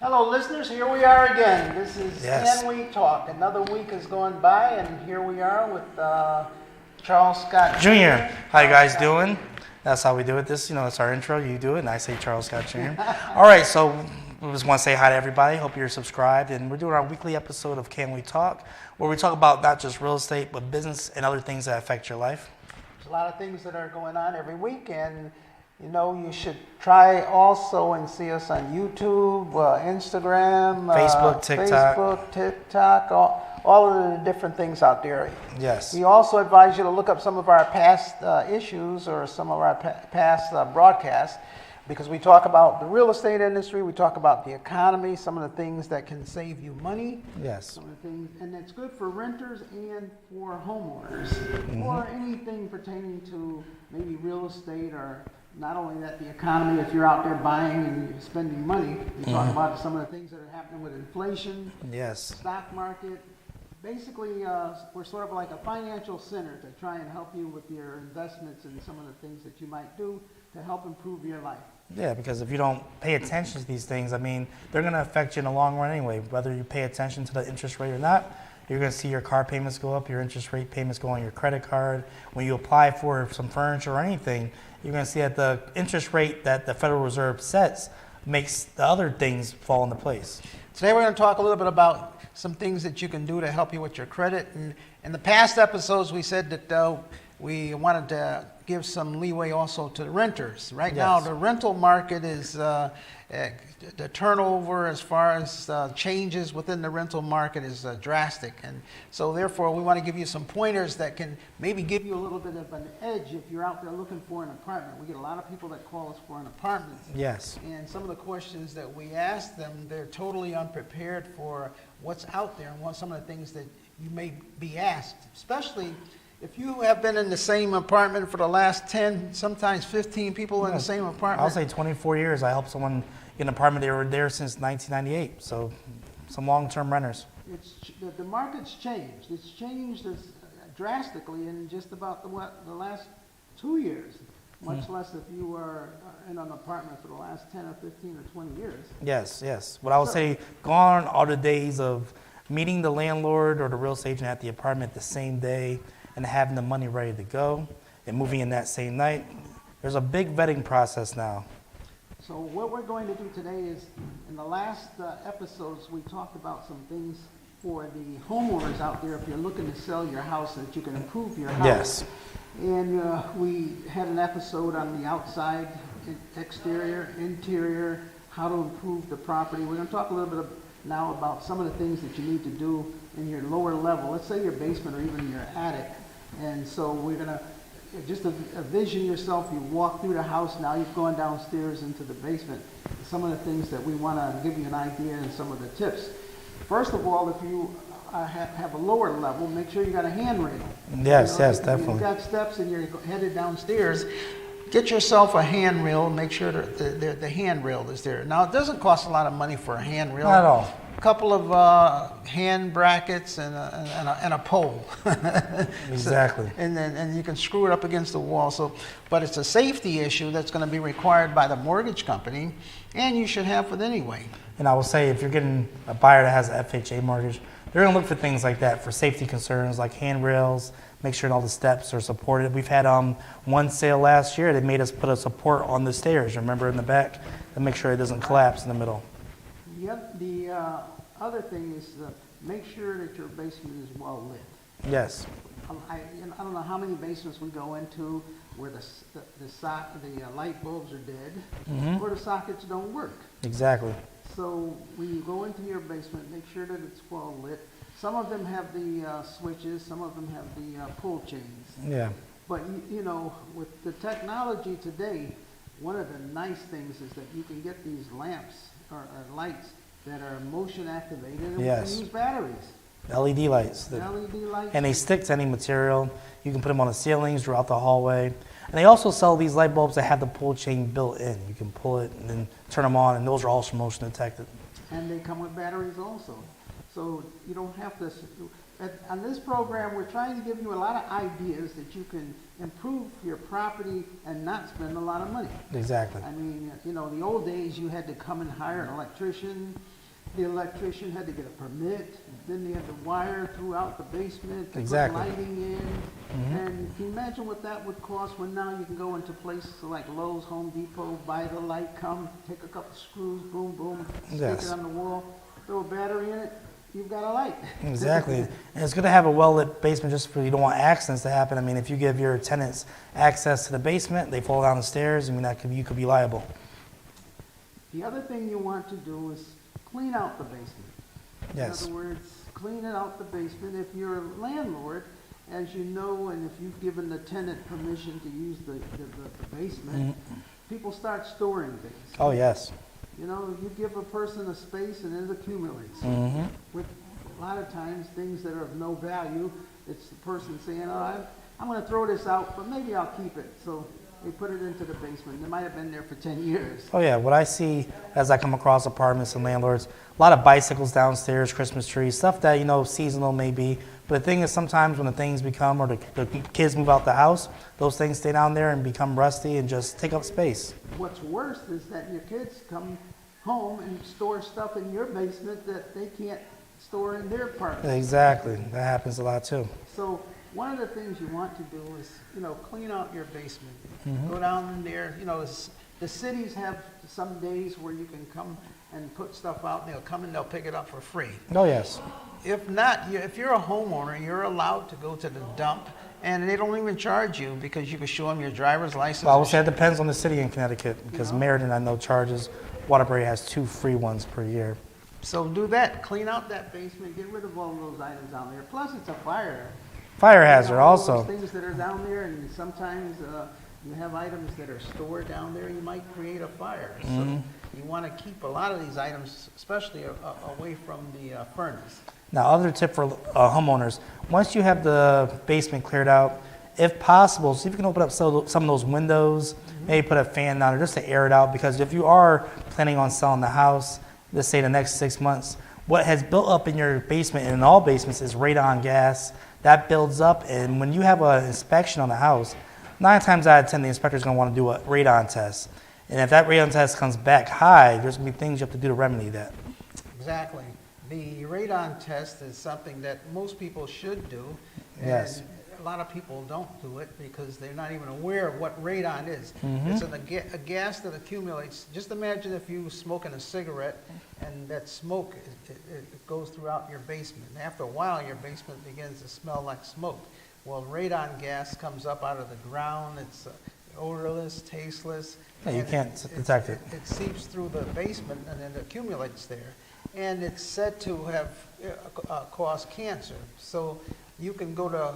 Hello, listeners. Here we are again. This is Yes. Can We Talk? Another week has gone by, and here we are with Charles Scott Junior, how you guys Scott doing? That's how we do it. This, it's our intro. You do it, and I say Charles Scott Jr. All right, so we just want to say hi to everybody. Hope you're subscribed, and we're doing our weekly episode of Can We Talk, where we talk about not just real estate, but business and other things that affect your life. There's a lot of things that are going on every week, and you should try also and see us on YouTube, Instagram, Facebook, TikTok. all of the different things out there. Yes. We also advise you to look up some of our past issues or some of our past broadcasts, because we talk about the real estate industry, we talk about the economy, some of the things that can save you money. Yes. Some of the things, and it's good for renters and for homeowners, or anything pertaining to maybe real estate, or not only that, the economy. If you're out there buying and you're spending money, we talk about some of the things that are happening with inflation, Yes. stock market. Basically, we're sort of like a financial center to try and help you with your investments and some of the things that you might do to help improve your life. Yeah, because if you don't pay attention to these things, they're going to affect you in the long run anyway. Whether you pay attention to the interest rate or not, you're going to see your car payments go up, your interest rate payments go on your credit card. When you apply for some furniture or anything, you're going to see that the interest rate that the Federal Reserve sets makes the other things fall into place. Today we're going to talk a little bit about some things that you can do to help you with your credit. And in the past episodes, we said that we wanted to give some leeway also to the renters. Right now, Yes. the rental market is the turnover as far as changes within the rental market is drastic. And so therefore, we want to give you some pointers that can maybe give you a little bit of an edge if you're out there looking for an apartment. We get a lot of people that call us for an apartment. Yes. And some of the questions that we ask them, they're totally unprepared for what's out there and what some of the things that you may be asked, especially if you have been in the same apartment for the last 10, sometimes 15 people in the same apartment. I'll say 24 years. I helped someone get an apartment. They were there since 1998. So some long-term renters. The market's changed. It's changed drastically in just about the last 2 years, much less if you were in an apartment for the last 10 or 15 or 20 years. Yes, yes. What I would say, gone are the days of meeting the landlord or the real estate agent at the apartment the same day and having the money ready to go and moving in that same night. There's a big vetting process now. So what we're going to do today is, in the last episodes, we talked about some things for the homeowners out there if you're looking to sell your house so that you can improve your house. Yes. And we had an episode on the outside, exterior, interior, how to improve the property. We're going to talk a little bit now about some of the things that you need to do in your lower level. Let's say your basement or even your attic. And so we're going to just envision yourself, you walk through the house, now you've gone downstairs into the basement. Some of the things that we want to give you an idea and some of the tips. First of all, if you have a lower level, make sure you got a handrail. Yes, yes, if definitely. you've got steps and you're headed downstairs, get yourself a handrail, make sure that the handrail is there. Now, it doesn't cost a lot of money for a handrail. Not at all. A couple of hand brackets and a pole. Exactly. And you can screw it up against the wall. But it's a safety issue that's going to be required by the mortgage company, and you should have it anyway. And I will say, if you're getting a buyer that has an FHA mortgage, they're going to look for things like that for safety concerns, like handrails, make sure all the steps are supported. We've had one sale last year that made us put a support on the stairs, remember, in the back, to make sure it doesn't collapse in the middle. Yep. The other thing is make sure that your basement is well lit. Yes. I don't know how many basements we go into where the light bulbs are dead, or the sockets don't work. Exactly. So when you go into your basement, make sure that it's well lit. Some of them have the switches, some of them have the pull chains. Yeah. But with the technology today, one of the nice things is that you can get these lamps or lights that are motion activated and Yes. use batteries. LED lights. LED lights. And they stick to any material. You can put them on the ceilings throughout the hallway. And they also sell these light bulbs that have the pull chain built in. You can pull it and then turn them on, and those are also motion detected. And they come with batteries also. So you don't have to On this program, we're trying to give you a lot of ideas that you can improve your property and not spend a lot of money. Exactly. I mean, you know, the old days, you had to come and hire an electrician. The electrician had to get a permit, then they had to wire throughout the basement to Exactly. put lighting in. And can you imagine what that would cost when now you can go into places like Lowe's, Home Depot, buy the light, come, take a couple screws, boom, boom, stick Yes. it on the wall, throw a battery in it, you've got a light. Exactly. And it's good to have a well-lit basement just for you don't want accidents to happen. I mean, if you give your tenants access to the basement, they fall down the stairs, I mean, you could be liable. The other thing you want to do is clean out the basement. Yes. In other words, clean it out the basement. If you're a landlord, as you know, and if you've given the tenant permission to use the basement, people start storing things. Oh, yes. You know, you give a person a space and it accumulates. With a lot of times, things that are of no value, it's the person saying, oh, I'm going to throw this out, but maybe I'll keep it. So they put it into the basement. It might have been there for 10 years. Oh, yeah. What I see as I come across apartments and landlords, a lot of bicycles downstairs, Christmas trees, stuff that, you know, seasonal maybe. But the thing is, sometimes when the things become, or the kids move out the house, those things stay down there and become rusty and just take up space. What's worse is that your kids come home and store stuff in your basement that they can't store in their apartment. Exactly. That happens a lot too. So one of the things you want to do is, you know, clean out your basement. Go down in there, you know, the cities have some days where you can come and put stuff out, and they'll come and they'll pick it up for free. Oh, yes. If not, if you're a homeowner, you're allowed to go to the dump, and they don't even charge you because you can show them your driver's license. Well, I would say it depends on the city in Connecticut, because know? Meriden, I know, charges, Waterbury has 2 free ones per year. So do that, clean out that basement, get rid of all those items down there. Plus, it's a fire. Fire You know, hazard all also. those things that are down there, and sometimes you have items that are stored down there, you might create a fire. So you want to keep a lot of these items, especially away from the furnace. Now, other tip for homeowners, once you have the basement cleared out, if possible, see if you can open up some of those windows, maybe put a fan down there just to air it out, because if you are planning on selling the house, let's say the next 6 months, what has built up in your basement and in all basements is radon gas. That builds up, and when you have an inspection on the house, 9 times out of 10, the inspector is going to want to do a radon test. And if that radon test comes back high, there's going to be things you have to do to remedy that. Exactly. The radon test is something that most people should do. And Yes. a lot of people don't do it because they're not even aware of what radon is. It's a gas that accumulates. Just imagine if you smoking a cigarette and that smoke it goes throughout your basement. And after a while, your basement begins to smell like smoke. Well, radon gas comes up out of the ground. It's odorless, tasteless. Yeah, you and can't detect it. It seeps through the basement and then accumulates there. And it's said to have caused cancer. So you can go to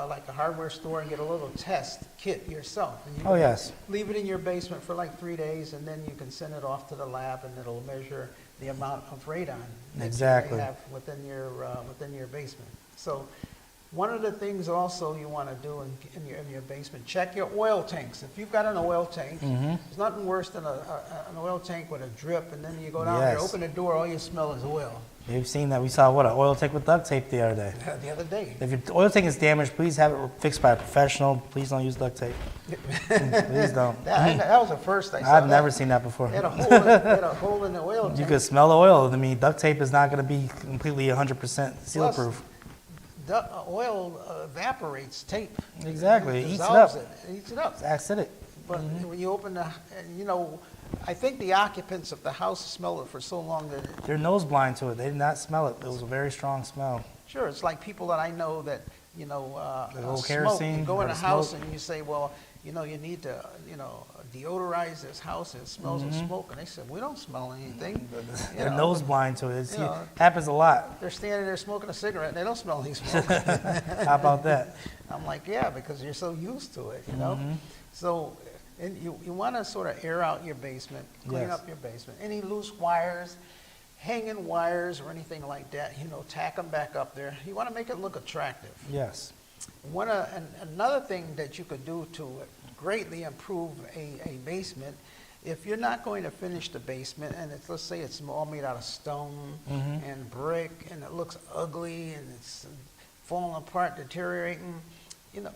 like a hardware store and get a little test kit yourself. And you Oh, yes. leave it in your basement for like 3 days, and then you can send it off to the lab, and it'll measure the amount of radon that Exactly. you may have within your basement. So one of the things also you want to do in your basement, check your oil tanks. If you've got an oil tank, there's nothing worse than an oil tank with a drip, and then you go down there, Yes. open the door, all you smell is oil. You've seen that. We saw, what, an oil tank with duct tape the other day. The other day. If your oil tank is damaged, please have it fixed by a professional. Please don't use duct tape. Please don't. That was the first I saw. I've never seen that before. They had a hole in the oil tank. You could smell the oil. I mean, duct tape is not going to be completely 100% seal-proof. Oil evaporates tape. Exactly. It eats it dissolves up. It eats it up. It's acidic. But when you open I think the occupants of the house smell it for so long that, They're nose blind to it. They did not smell it. It was a very strong smell. sure, it's like people that I know that, The little smoke. kerosene You go in or a the house smoke. and you say, well, you need to, deodorize this house. It smells of smoke. And they said, we don't smell anything. They're nose blind to it. It you know. happens a lot. They're standing there smoking a cigarette and they don't smell any smoke. How about that? I'm like, yeah, because you're so used to it, you know? So and you want to sort of air out your basement, clean Yes. up your basement. Any loose wires, hanging wires or anything like that, tack them back up there. You want to make it look attractive. Yes. Another thing that you could do to greatly improve a basement if you're not going to finish the basement, and it's, let's say it's all made out of stone and brick, and it looks ugly, and it's falling apart, deteriorating,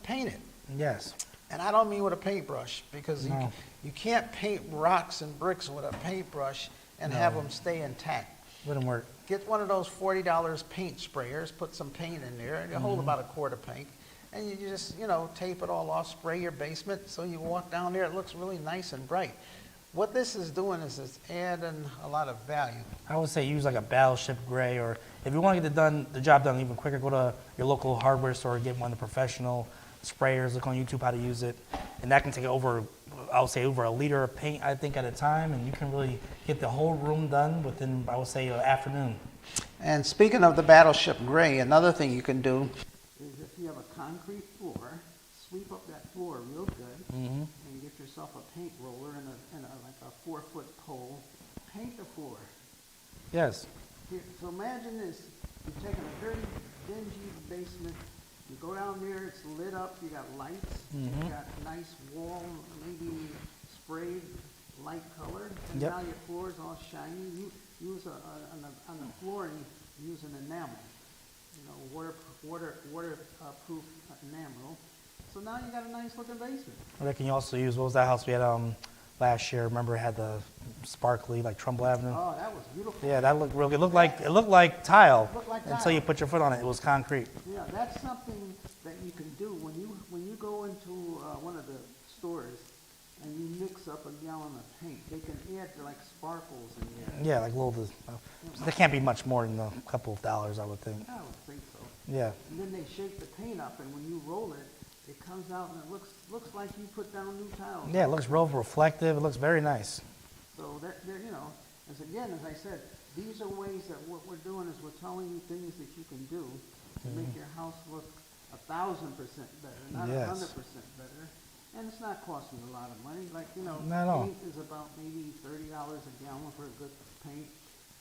paint it. Yes. And I don't mean with a paintbrush, because No. you can't paint rocks and bricks with a paintbrush and have them stay intact. Wouldn't work. Get one of those $40 paint sprayers, put some paint in there, and you hold about a quart of paint, and you just, tape it all off, spray your basement, so you walk down there, it looks really nice and bright. What this is doing is it's adding a lot of value. I would say use like a battleship gray, or if you want to get the job done even quicker, go to your local hardware store, get one of the professional sprayers, look on YouTube how to use it, and that can take over, I would say, over a liter of paint, I think, at a time, and you can really get the whole room done within, I would say, an afternoon. And speaking of the battleship gray, another thing you can do is if you have a concrete floor, sweep up that floor real good, and get yourself a paint roller and like a 4-foot pole, paint the floor. Yes. Here, so imagine this, you're taking a very dingy basement, you go down there, it's lit up, you got lights, you got nice wall, maybe sprayed light colored, and Yep. now your floor is all shiny. You use on the flooring, use an enamel, waterproof enamel. So now you got a nice looking basement. Or can you also use, what was that house we had last year? Remember it had the sparkly, like Trumbull Avenue? Oh, that was beautiful. Yeah, that looked real good. It looked like tile Looked like until tile. you put your foot on it. It was concrete. Yeah, that's something that you can do when you go into one of the stores and you mix up a gallon of paint. They can add like sparkles in there. Yeah, like there can't be much more than a couple of dollars, I would think. I would think so. Yeah. And then they shake the paint up, and when you roll it, it comes out and it looks like you put down new tiles. Yeah, it looks real reflective. It looks very nice. So they're as I said, these are ways that what we're doing is we're telling you things that you can do to make your house look 1,000% better, not Yes. 100% better. And it's not costing a lot of money. Like, Not at all. paint is about maybe $30 a gallon for a good paint.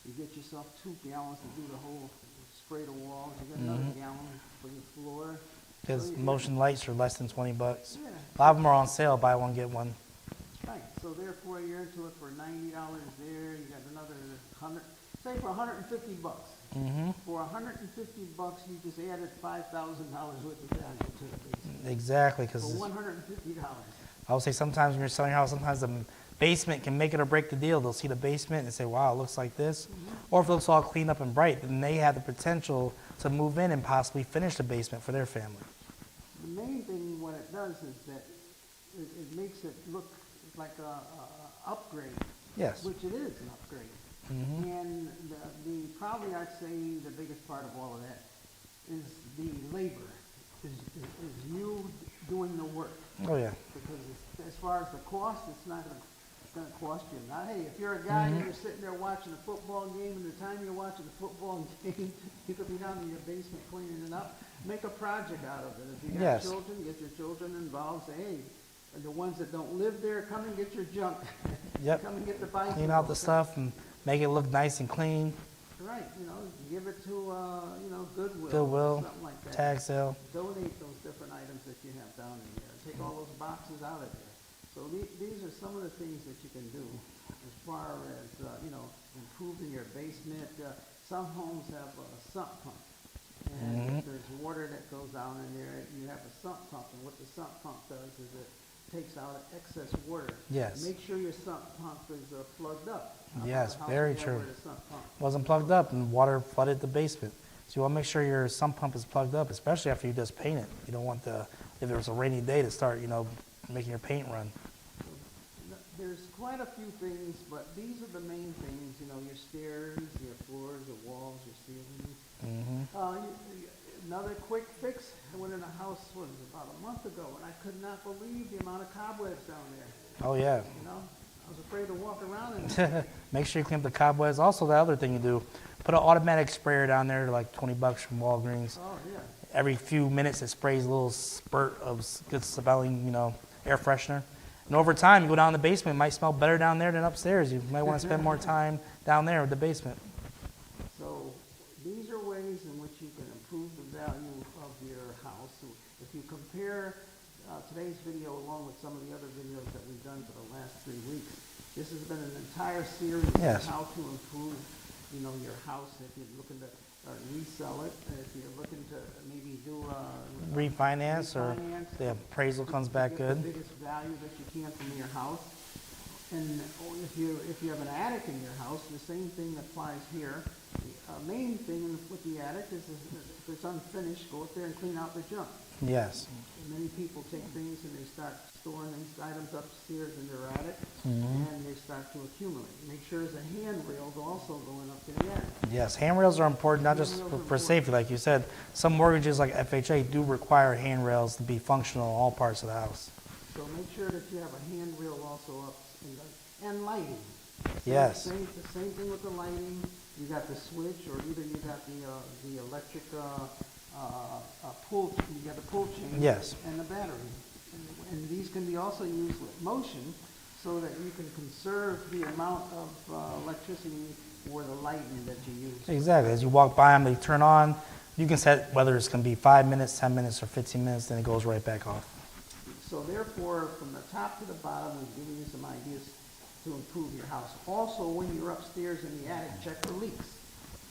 You get yourself 2 gallons to do the whole spray the walls. You get another gallon for your floor. Because So you- motion lights are less than $20. Yeah. A lot of them are on sale. Buy one, get one. Right, so therefore you're into it for $90 there, you got another say for $150. For $150, you just added $5,000 worth of value to the basement. Exactly, For because $150. I would say sometimes when you're selling your house, sometimes the basement can make it or break the deal. They'll see the basement and say, wow, it looks like this. Or if it looks all clean up and bright, then they have the potential to move in and possibly finish the basement for their family. The main thing, what it does is that it makes it look like a upgrade. Yes. Which it is an upgrade. And the probably I'd say the biggest part of all of that is the labor, is you doing the work. Oh, yeah. Because as far as the cost, it's not gonna cost you. Now, hey, if you're a guy and you're sitting there watching a football game, and the time you're watching the football game, you could be down in your basement cleaning it up. Make a project out of it. If you got Yes. children, get your children involved. Say, hey, and the ones that don't live there, come and get your junk. Yep. Come and get the bicycle. Clean out the stuff and make it look nice and clean. Right, give it to, Goodwill. Goodwill, Or something like that. tag sale. Donate those different items that you have down in there. Take all those boxes out of there. So these are some of the things that you can do as far as, improving your basement. Some homes have a sump pump. And if there's water that goes down in there, you have a sump pump. And what the sump pump does is it takes out excess water. Yes. Make sure your sump pump is plugged up. Yes, How very about the house true. where the sump pump? Wasn't plugged up and water flooded the basement. So you want to make sure your sump pump is plugged up, especially after you just paint it. You don't want if there's a rainy day to start, making your paint run. There's quite a few things, but these are the main things, your stairs, your floors, your walls, your ceilings. Another quick fix, I went in a house, about a month ago, and I could not believe the amount of cobwebs down there. Oh, yeah. I was afraid to walk around in it. Make sure you clean up the cobwebs. Also, the other thing you do, put an automatic sprayer down there, like $20 from Walgreens. Oh, yeah. Every few minutes, it sprays a little spurt of good smelling, air freshener. And over time, you go down in the basement, it might smell better down there than upstairs. You might want to spend more time down there with the basement. So these are ways in which you can improve the value of your house. So if you compare today's video along with some of the other videos that we've done for the last 3 weeks, This has been an entire series Yes. on how to improve, your house, if you're looking to resell it, if you're looking to maybe do Refinance or refinance, the appraisal comes to back get good. the biggest value that you can from your house. And if you have an attic in your house, the same thing applies here. The main thing with the attic is if it's unfinished, go up there and clean out the junk. Yes. Many people take things and they start storing these items upstairs in their attic, Mm-hmm. and they start to accumulate. Make sure there's a handrail also going up to the attic. Yes, handrails are important, not just for safety, like you said. Some mortgages like FHA do require handrails to be functional in all parts of the house. So make sure that you have a handrail also up, and lighting. Yes. The same thing with the lighting. You got the switch, or either you got the electric pull. You got the pull chain. Yes. And the battery. And these can be also used with motion, so that you can conserve the amount of electricity for the lighting that you use. Exactly. As you walk by them, they turn on. You can set whether it's going to be 5 minutes, 10 minutes, or 15 minutes, then it goes right back off. So therefore, from the top to the bottom, we've given you some ideas to improve your house. Also, when you're upstairs in the attic, check for leaks.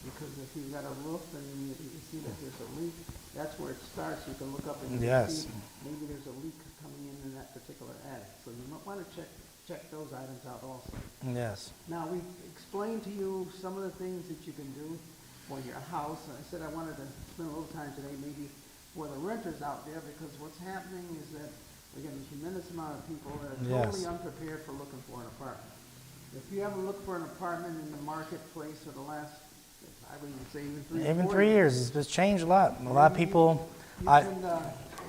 Because if you've got a roof and you see that there's a leak, that's where it starts. You can look up and you can Yes. see maybe there's a leak coming in that particular attic. So you might want to check those items out also. Yes. Now, we explained to you some of the things that you can do for your house. I said I wanted to spend a little time today maybe for the renters out there, because what's happening is that we're getting a tremendous amount of people that are totally Yes. unprepared for looking for an apartment. If you haven't looked for an apartment in the marketplace for the last, I would even say even 3 years, it's changed a lot. A lot of people, You I, can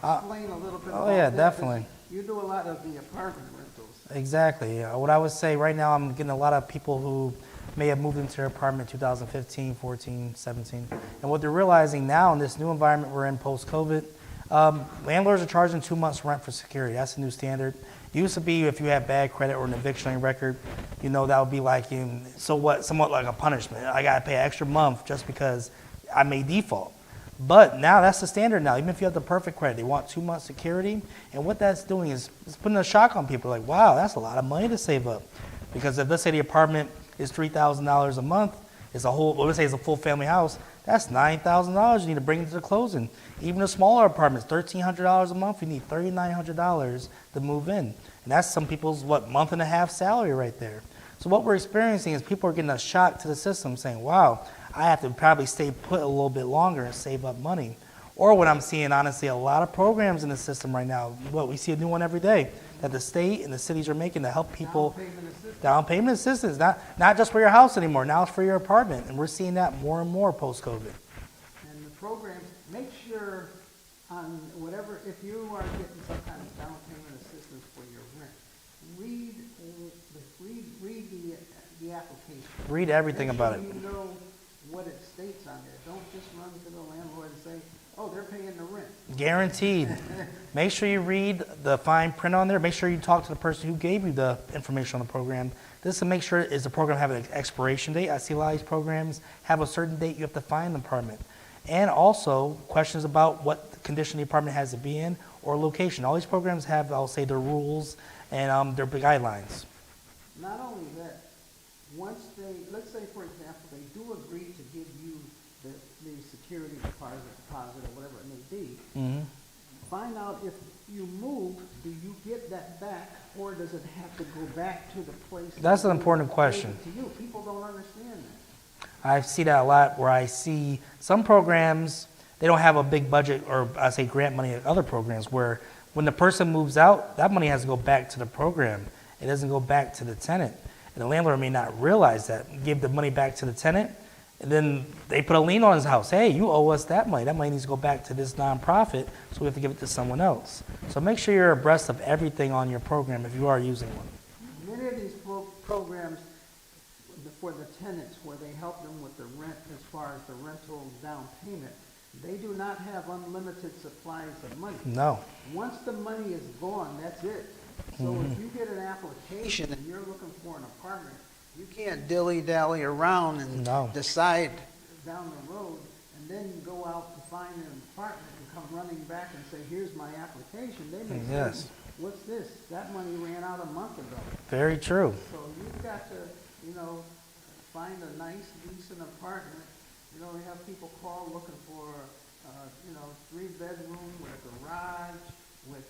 explain a little bit oh about yeah, that, 'cause definitely. You do a lot of the apartment rentals. Exactly. What I would say right now, I'm getting a lot of people who may have moved into their apartment 2015, 14, 17. And what they're realizing now in this new environment we're in post-COVID, landlords are charging 2 months rent for security. That's the new standard. It used to be if you had bad credit or an eviction on your record, that would be like, somewhat like a punishment. I got to pay an extra month just because I may default. But now that's the standard now. Even if you have the perfect credit, they want 2 months security. And what that's doing is it's putting a shock on people. Like, wow, that's a lot of money to save up. Because if let's say the apartment is $3,000 a month, let's say it's a full family house, that's $9,000 you need to bring into the closing. Even the smaller apartments, $1,300 a month, you need $3,900 to move in. And that's some people's, month and a half salary right there. So what we're experiencing is people are getting a shock to the system saying, wow, I have to probably stay put a little bit longer and save up money. Or what I'm seeing, honestly, a lot of programs in the system right now. We see a new one every day that the state and the cities are making to help people. Down payment assistance, not just for your house anymore. Now it's for your apartment. And we're seeing that more and more post-COVID. And the programs, make sure on whatever, if you are getting some kind of down payment assistance for your rent, read the application. Read everything about it. Make sure you know what it states on there. Don't just run to the landlord and say, oh, they're paying the rent. Guaranteed. Make sure you read the fine print on there. Make sure you talk to the person who gave you the information on the program. This to make sure, is the program have an expiration date? I see a lot of these programs have a certain date you have to find the apartment. And also questions about what condition the apartment has to be in or location. All these programs have, I'll say, their rules and their guidelines. Not only that, once let's say, for example, they do agree to give you the security deposit or whatever it may be, Mm-hmm. find out if you move, do you get that back, or does it have to go back to the place? That's an that important gave it question. To you, people don't understand that. I see that a lot where I see some programs, they don't have a big budget or I say grant money like other programs where when the person moves out, that money has to go back to the program. It doesn't go back to the tenant. And the landlord may not realize that, give the money back to the tenant, and then they put a lien on his house. Hey, you owe us that money. That money needs to go back to this nonprofit, so we have to give it to someone else. So make sure you're abreast of everything on your program if you are using one. Many of these programs for the tenants, where they help them with the rent as far as the rental down payment, they do not have unlimited supplies of money. No. Once the money is gone, that's it. So if you get an application and you're looking for an apartment, you can't dilly-dally around and No. decide down the road and then go out to find an apartment and come running back and say, here's my application. They may say, Yes. what's this? That money ran out a month ago. Very true. So you find a nice, decent apartment. We have people call looking for, 3-bedroom with a garage, with,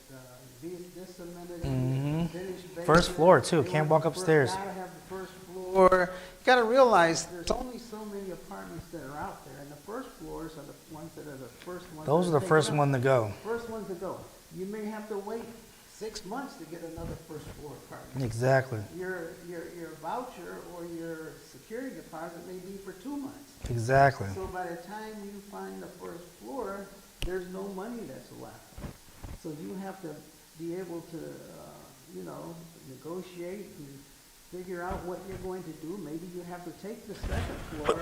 this amenity, finished basement. First floor, too. They Can't want walk the first- upstairs. Gotta have the first floor. You gotta realize, there's only so many apartments that are out there, and the first floors are the ones that are the first ones. Those that are the take first it up. one to go. First ones to go. You may have to wait 6 months to get another first floor apartment. Exactly. Your voucher or your security deposit may be for 2 months. Exactly. So by the time you find the first floor, there's no money that's left. So you have to be able to, negotiate and figure out what you're going to do. Maybe you have to take the second floor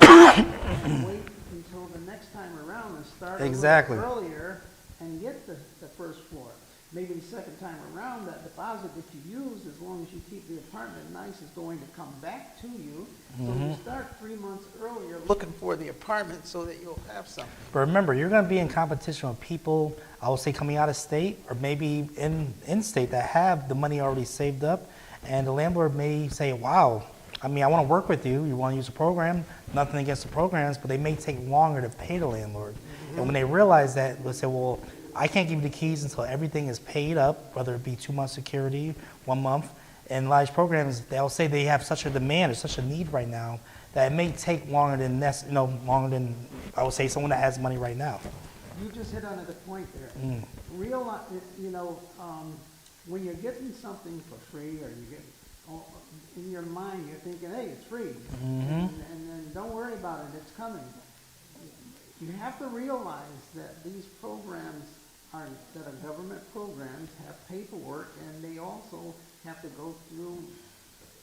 and wait until the next time around and start a Exactly. little earlier and get the first floor. Maybe the second time around, that deposit that you use, as long as you keep the apartment nice, is going to come back to you. So you start 3 months earlier looking for the apartment so that you'll have something. But remember, you're going to be in competition with people, I would say, coming out of state or maybe in state that have the money already saved up. And the landlord may say, wow, I want to work with you. You want to use a program. Nothing against the programs, but they may take longer to pay the landlord. And when they realize that, they'll say, well, I can't give you the keys until everything is paid up, whether it be 2 months security, 1 month. And large programs, they'll say they have such a demand or such a need right now that it may take longer than longer than, I would say, someone that has money right now. You just hit on the point there. Realize, when you're getting something for free, or you get, in your mind, you're thinking, hey, it's free. And then don't worry about it, it's coming. You have to realize that these programs that are government programs have paperwork, and they also have to go through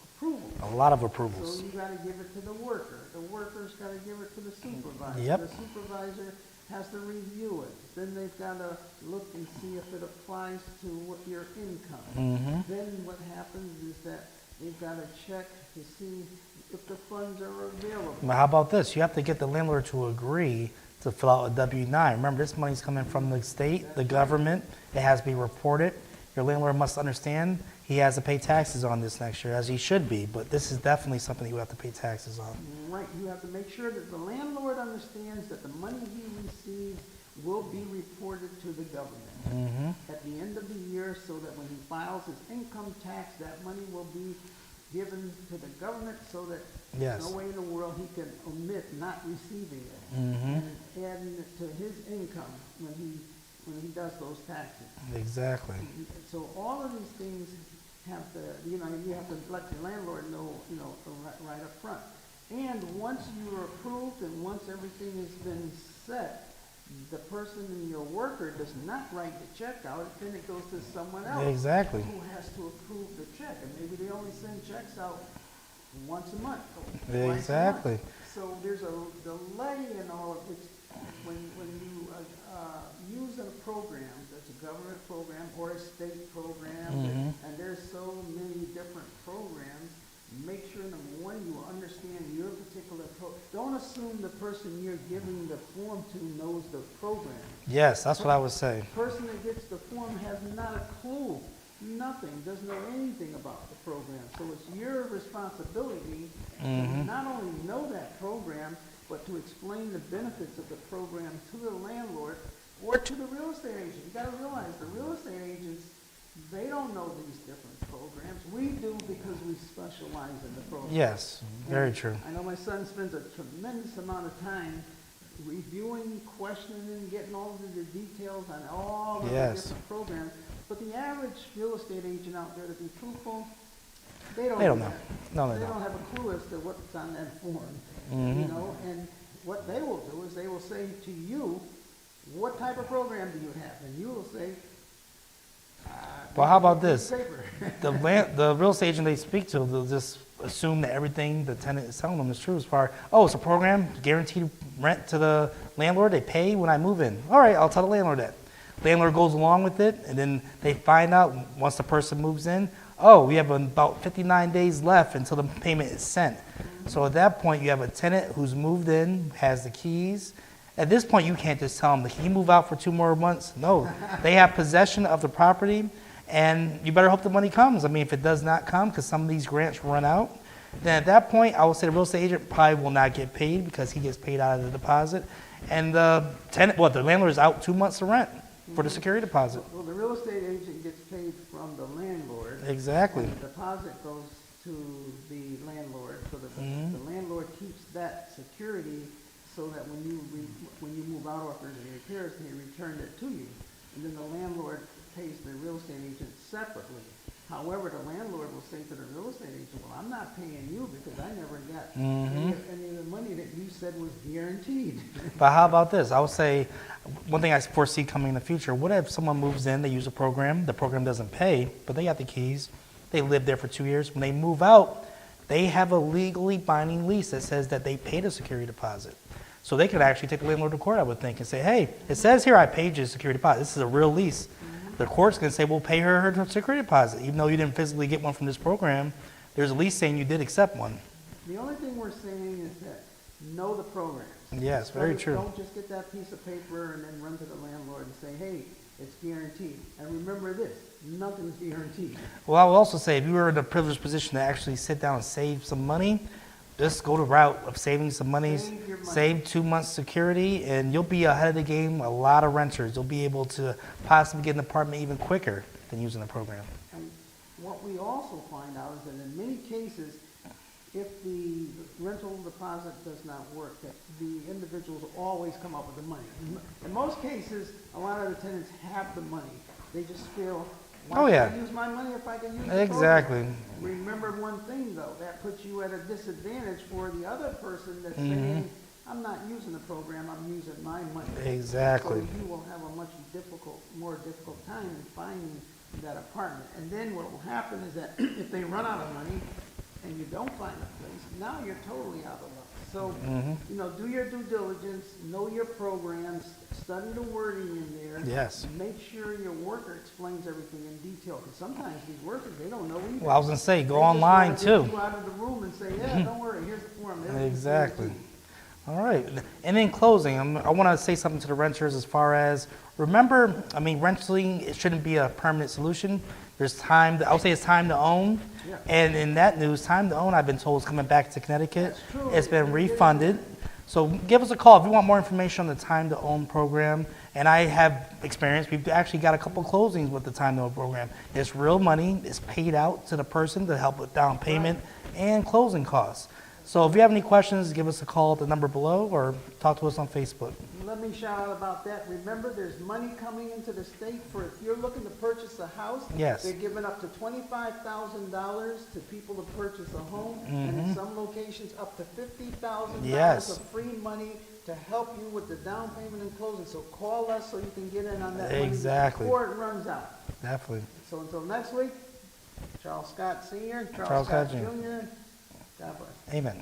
approval. A lot of So approvals. you gotta give it to the worker. The worker's gotta give it to the supervisor. Yep. The supervisor has to review it. Then they've gotta look and see if it applies to what your income. Then what happens is that they've gotta check to see if the funds are available. But how about this? You have to get the landlord to agree to fill out a W-9. Remember, this money's coming from the state, the government. It has to be reported. Your landlord must understand he has to pay taxes on this next year, as he should be. But this is definitely something you have to pay taxes on. Right, you have to make sure that the landlord understands that the money he receives will be reported to the government at the end of the year, so that when he files his income tax, that money will be given to the government, so that Yes. no way in the world he can omit not receiving it. And adding it to his income when he does those taxes. Exactly. So all of these things have to, you have to let your landlord know, right up front. And once you're approved and once everything has been set, the person in your worker does not write the check out, then it goes to someone else. Exactly. Who has to approve the check, and maybe they only send checks out once a month. Or twice a month. Exactly. So there's a delay in all of it. When you use a program that's a government program or a state program, and there's so many different programs, make sure, number one, you understand your particular Don't assume the person you're giving the form to knows the program. Yes, that's what I would say. The person that gets the form has not a clue, nothing, doesn't know anything about the program. So it's your responsibility to not only know that program, but to explain the benefits of the program to the landlord or to the real estate agent. You gotta realize the real estate agents, they don't know these different programs. We do, because we specialize in the program. Yes, very true. I know my son spends a tremendous amount of time reviewing, questioning, getting all of the details on all of the Yes. different programs. But the average real estate agent out there, to be truthful, they They don't don't do know. that. No, they They don't. don't have a clue as to what's on that form. And what they will do is they will say to you, what type of program do you have? And you will say, Well, how about this? paper. The real estate agent they speak to, they'll just assume that everything the tenant is telling them is true. As far, it's a program, guaranteed rent to the landlord. They pay when I move in. All right, I'll tell the landlord that. Landlord goes along with it, and then they find out once the person moves in, we have about 59 days left until the payment is sent. So at that point, you have a tenant who's moved in, has the keys. At this point, you can't just tell them, can you move out for 2 more months? No, they have possession of the property, and you better hope the money comes. If it does not come, because some of these grants run out, then at that point, I would say the real estate agent probably will not get paid because he gets paid out of the deposit. And the tenant, well, the landlord is out 2 months of rent for the security deposit. Well, the real estate agent gets paid from the landlord. Exactly. And the deposit goes to the landlord, so that the landlord keeps that security so that when you move out or if there's any repairs, they return it to you. And then the landlord pays the real estate agent separately. However, the landlord will say to the real estate agent, well, I'm not paying you because I never got any of the money that you said was guaranteed. But how about this? I would say, one thing I foresee coming in the future, what if someone moves in, they use a program, the program doesn't pay, but they got the keys, they live there for 2 years. When they move out, they have a legally binding lease that says that they paid a security deposit. So they could actually take the landlord to court, I would think, and say, hey, it says here I paid you a security deposit. This is a real lease. The court's going to say, well, pay her security deposit. Even though you didn't physically get one from this program, there's a lease saying you did accept one. The only thing we're saying is that know the programs. Yes, very true. Don't just get that piece of paper and then run to the landlord and say, hey, it's guaranteed. And remember this, nothing's guaranteed. Well, I will also say, if you were in a privileged position to actually sit down and save some money, just go the route of saving some money, Save your money. save 2 months security, and you'll be ahead of the game. A lot of renters, you'll be able to possibly get an apartment even quicker than using the program. And what we also find out is that in many cases, if the rental deposit does not work, that the individuals always come up with the money. In most cases, a lot of the tenants have the money. They just feel, Oh, why yeah. should I use my money if I can use the Exactly. program? Remember one thing though, that puts you at a disadvantage for the other person that's saying, I'm not using the program, I'm using my money. Exactly. So you will have a much more difficult time in finding that apartment. And then what will happen is that if they run out of money and you don't find a place, now you're totally out of luck. So, do your due diligence, know your programs, study the wording in there. Yes. Make sure your worker explains everything in detail, because sometimes these workers, they don't know either. Well, I was going to say, go They just online wanna too. get you out of the room and say, yeah, don't worry, here's the form. everything's Exactly. guaranteed. All right. And in closing, I want to say something to the renters as far as, remember, renting, it shouldn't be a permanent solution. There's time, I would say it's time to own. Yeah. And in that news, time to own, I've been told, is coming back to Connecticut. That's true. It's been refunded. So give us a call if you want more information on the time to own program. And I have experience, we've actually got a couple closings with the time to own program. It's real money, it's paid out to the person to help with down payment and closing costs. So if you have any questions, give us a call at the number below or talk to us on Facebook. Let me shout out about that. Remember, there's money coming into the state for if you're looking to purchase a house. Yes. They're giving up to $25,000 to people to purchase a home, and in some locations up to $50,000 Yes. of free money to help you with the down payment and closing. So call us so you can get in on that money Exactly. before it runs out. Definitely. So until next week, Charles Scott Sr., Charles Scott Jr. God bless. Amen.